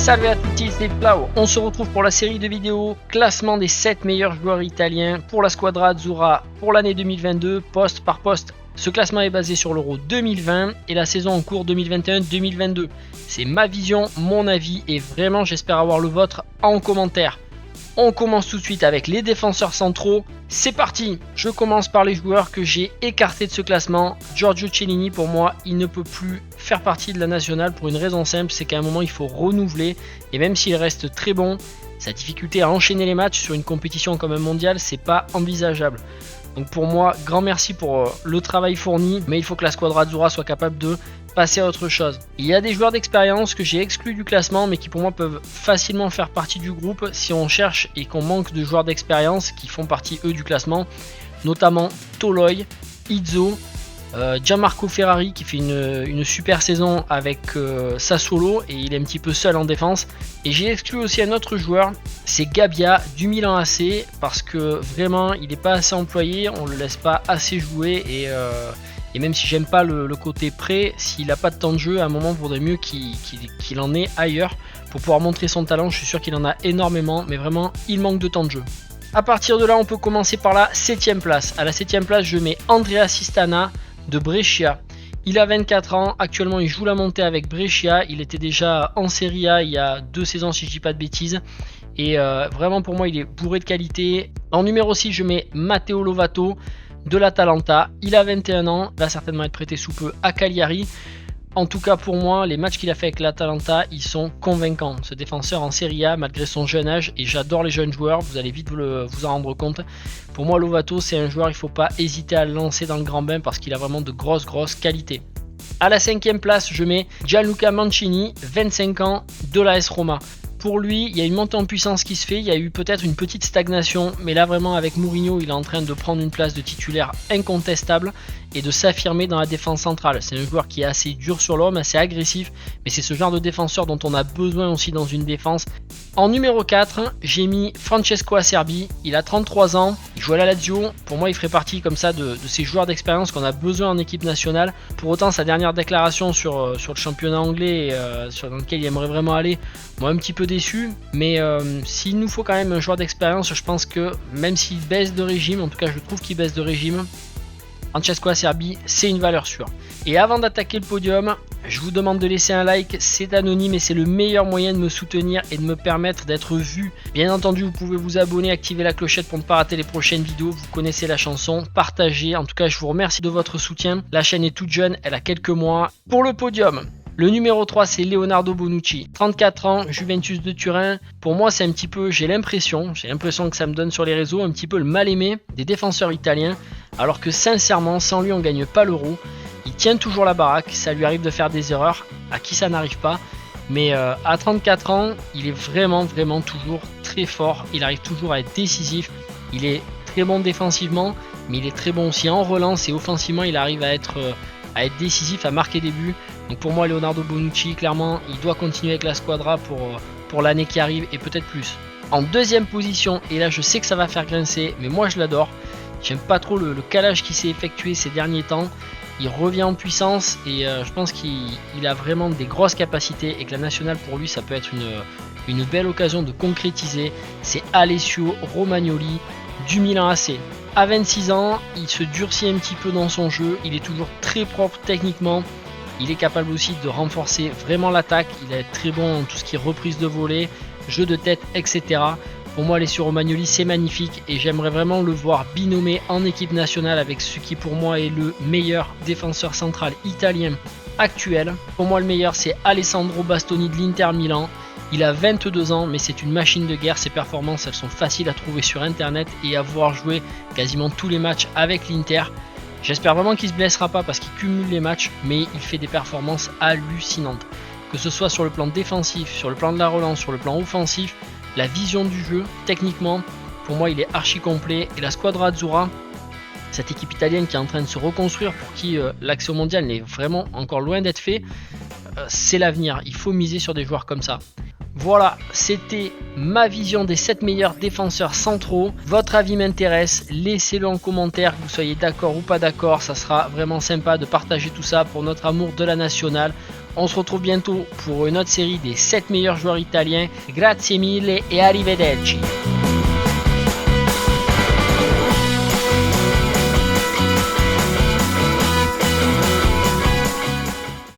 Salve à tutti, c'est Plau. On se retrouve pour la série de vidéos classement des 7 meilleurs joueurs italiens pour la Squadra Azzurra pour l'année 2022, poste par poste. Ce classement est basé sur l'Euro 2020 et la saison en cours 2021-2022. C'est ma vision, mon avis et vraiment j'espère avoir le vôtre en commentaire. On commence tout de suite avec les défenseurs centraux. C'est parti! Je commence par les joueurs que j'ai écartés de ce classement. Giorgio Chiellini, pour moi, il ne peut plus faire partie de la nationale pour une raison simple, c'est qu'à un moment il faut renouveler. Et même s'il reste très bon, sa difficulté à enchaîner les matchs sur une compétition comme un mondial, c'est pas envisageable. Donc pour moi, grand merci pour le travail fourni, mais il faut que la Squadra Azzurra soit capable de passer à autre chose. Il y a des joueurs d'expérience que j'ai exclus du classement, mais qui pour moi peuvent facilement faire partie du groupe si on cherche et qu'on manque de joueurs d'expérience qui font partie eux du classement, notamment Toloi, Izzo, Gianmarco Ferrari qui fait une super saison avec Sassuolo et il est un petit peu seul en défense. Et j'ai exclu aussi un autre joueur, c'est Gabbia du Milan AC, parce que vraiment il n'est pas assez employé, on le laisse pas assez jouer et même si j'aime pas le côté prêt, s'il n'a pas de temps de jeu, à un moment il vaudrait mieux qu'il en ait ailleurs pour pouvoir montrer son talent. Je suis sûr qu'il en a énormément, mais vraiment il manque de temps de jeu. A partir de là, on peut commencer par la 7ème place. À la 7ème place, je mets Andrea Sistana de Brescia. Il a 24 ans, actuellement il joue la montée avec Brescia, il était déjà en Serie A il y a 2 saisons si je dis pas de bêtises. Et vraiment pour moi il est bourré de qualité. En numéro 6, je mets Matteo Lovato de l'Atalanta. Il a 21 ans, va certainement être prêté sous peu à Cagliari. En tout cas pour moi, les matchs qu'il a fait avec l'Atalanta, ils sont convaincants. Ce défenseur en Serie A, malgré son jeune âge, et j'adore les jeunes joueurs, vous allez vite vous en rendre compte. Pour moi, Lovato, c'est un joueur, il ne faut pas hésiter à le lancer dans le grand bain parce qu'il a vraiment de grosses qualités. À la 5ème place, je mets Gianluca Mancini, 25 ans, de l'AS Roma. Pour lui, il y a une montée en puissance qui se fait, il y a eu peut-être une petite stagnation, mais là vraiment avec Mourinho, il est en train de prendre une place de titulaire incontestable et de s'affirmer dans la défense centrale. C'est un joueur qui est assez dur sur l'homme, assez agressif, mais c'est ce genre de défenseur dont on a besoin aussi dans une défense. En numéro 4, j'ai mis Francesco Acerbi, il a 33 ans, il joue à la Lazio, pour moi il ferait partie comme ça de ces joueurs d'expérience qu'on a besoin en équipe nationale. Pour autant sa dernière déclaration sur le championnat anglais, dans lequel il aimerait vraiment aller, moi un petit peu déçu, mais s'il nous faut quand même un joueur d'expérience, je pense que même s'il baisse de régime, en tout cas je trouve qu'il baisse de régime, Francesco Acerbi, c'est une valeur sûre. Et avant d'attaquer le podium, je vous demande de laisser un like, c'est anonyme et c'est le meilleur moyen de me soutenir et de me permettre d'être vu. Bien entendu, vous pouvez vous abonner, activer la clochette pour ne pas rater les prochaines vidéos, vous connaissez la chanson, partagez. En tout cas, je vous remercie de votre soutien. La chaîne est toute jeune, elle a quelques mois. Pour le podium, le numéro 3, c'est Leonardo Bonucci, 34 ans, Juventus de Turin. Pour moi, c'est un petit peu, j'ai l'impression que ça me donne sur les réseaux, un petit peu le mal-aimé des défenseurs italiens. Alors que sincèrement, sans lui, on ne gagne pas l'Euro. Il tient toujours la baraque, ça lui arrive de faire des erreurs, à qui ça n'arrive pas. Mais à 34 ans, il est vraiment toujours très fort. Il arrive toujours à être décisif. Il est très bon défensivement, mais il est très bon aussi en relance et offensivement, il arrive à être décisif, à marquer des buts. Donc pour moi, Leonardo Bonucci, clairement, il doit continuer avec la Squadra pour l'année qui arrive et peut-être plus. En deuxième position, et là je sais que ça va faire grincer, mais moi je l'adore. J'aime pas trop le calage qui s'est effectué ces derniers temps. Il revient en puissance et je pense qu'il a vraiment des grosses capacités et que la nationale pour lui ça peut être une belle occasion de concrétiser. C'est Alessio Romagnoli du Milan AC. À 26 ans, il se durcit un petit peu dans son jeu, il est toujours très propre techniquement. Il est capable aussi de renforcer vraiment l'attaque, il est très bon en tout ce qui est reprise de volée, jeu de tête, etc. Pour moi, Alessio Romagnoli, c'est magnifique et j'aimerais vraiment le voir binommé en équipe nationale avec ce qui pour moi est le meilleur défenseur central italien actuel. Pour moi, le meilleur, c'est Alessandro Bastoni de l'Inter Milan. Il a 22 ans, mais c'est une machine de guerre. Ses performances, elles sont faciles à trouver sur internet et à voir jouer quasiment tous les matchs avec l'Inter. J'espère vraiment qu'il ne se blessera pas parce qu'il cumule les matchs, mais il fait des performances hallucinantes. Que ce soit sur le plan défensif, sur le plan de la relance, sur le plan offensif, la vision du jeu, techniquement, pour moi il est archi complet. Et la Squadra Azzurra, cette équipe italienne qui est en train de se reconstruire, pour qui l'accès au mondial n'est vraiment encore loin d'être fait, c'est l'avenir. Il faut miser sur des joueurs comme ça. Voilà, c'était ma vision des 7 meilleurs défenseurs centraux. Votre avis m'intéresse, laissez-le en commentaire, que vous soyez d'accord ou pas d'accord. Ça sera vraiment sympa de partager tout ça pour notre amour de la nationale. On se retrouve bientôt pour une autre série des 7 meilleurs joueurs italiens. Grazie mille et arrivederci.